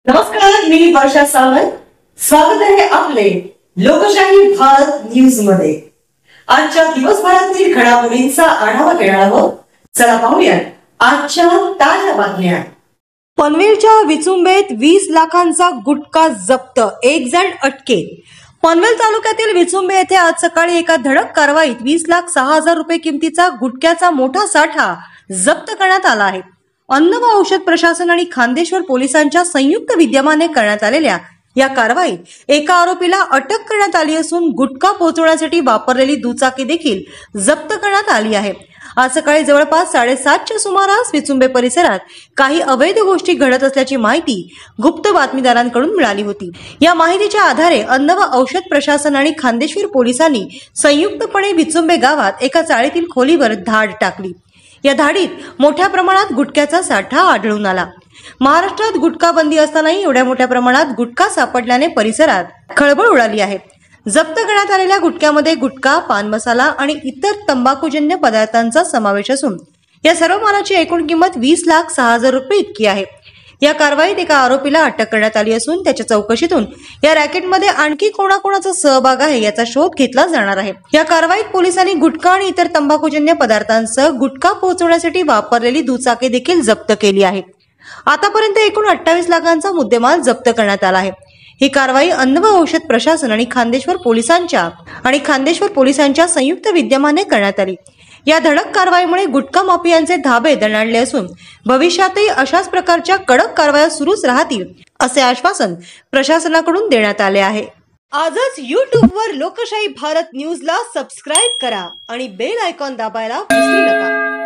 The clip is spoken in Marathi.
नमस्कार, मी वर्षा सावंत. स्वागत आहे आपले लोकशाही भारत न्यूज मध्ये. आजच्या दिवसभरातील घडामोडींचा आढावा घेणार आहोत. चला पाहूया आजच्या ताज्या बातम्या. पनवेलच्या विचुंबेत 20 लाखांचा गुटखा जप्त, एक जण अटकेत. पनवेल तालुक्यातील विचुंबे येथे आज सकाळी एका धडक कारवाईत 20,06,000 रुपये किमतीचा गुटख्याचा मोठा साठा जप्त करण्यात आला आहे. अन्न व औषध प्रशासन आणि खान्देश्वर पोलिसांच्या संयुक्त विद्यमाने करण्यात आलेल्या या कारवाईत एका आरोपीला अटक करण्यात आली असून गुटखा पोहोचवण्यासाठी वापरलेली दुचाकी देखील जप्त करण्यात आली आहे. आज सकाळी जवळपास 7:30च्या सुमारास विचुंबे परिसरात काही अवैध गोष्टी घडत असल्याची माहिती गुप्त बातमीदारांकडून मिळाली होती. या माहितीच्या आधारे अन्न व औषध प्रशासन आणि खान्देश्वर पोलिसांनी संयुक्तपणे विचुंबे गावात एका चाळीतील खोलीवर धाड टाकली. या धाडीत मोठ्या प्रमाणात गुटख्याचा साठा आढळून आला. महाराष्ट्रात गुटखा बंदी असतानाही एवढ्या मोठ्या प्रमाणात गुटखा सापडल्याने परिसरात खळबळ उडाली आहे. जप्त करण्यात आलेल्या गुटख्यामध्ये गुटखा, पान मसाला आणि इतर तंबाखूजन्य पदार्थांचा समावेश असून या सर्व मालाची एकूण किंमत 20,06,000 रुपये इतकी आहे. या कारवाईत एका आरोपीला अटक करण्यात आली असून त्याच्या चौकशीतून या रॅकेटमध्ये आणखी कोणाकोणाचा सहभाग आहे याचा शोध घेतला जाणार आहे. या कारवाईत पोलिसांनी गुटखा आणि इतर तंबाखूजन्य पदार्थांसह गुटखा पोहोचवण्यासाठी वापरलेली दुचाकी देखील जप्त केली आहे. आतापर्यंत एकूण 28 लाखांचा मुद्देमाल जप्त करण्यात आला आहे. ही कारवाई अन्न व औषध प्रशासन आणि खान्देश्वर पोलिसांच्या संयुक्त विद्यमाने करण्यात आली. या धडक कारवाईमुळे गुटखा माफियांचे धाबे दणाणले असून भविष्यातही अशाच प्रकारच्या कडक कारवाया सुरूच राहतील असे आश्वासन प्रशासनाकडून देण्यात आले आहे. आजच YouTubeवर लोकशाही भारत न्यूजला सबस्क्राईब करा आणि बेल आयकॉन दाबायला विसरू नका.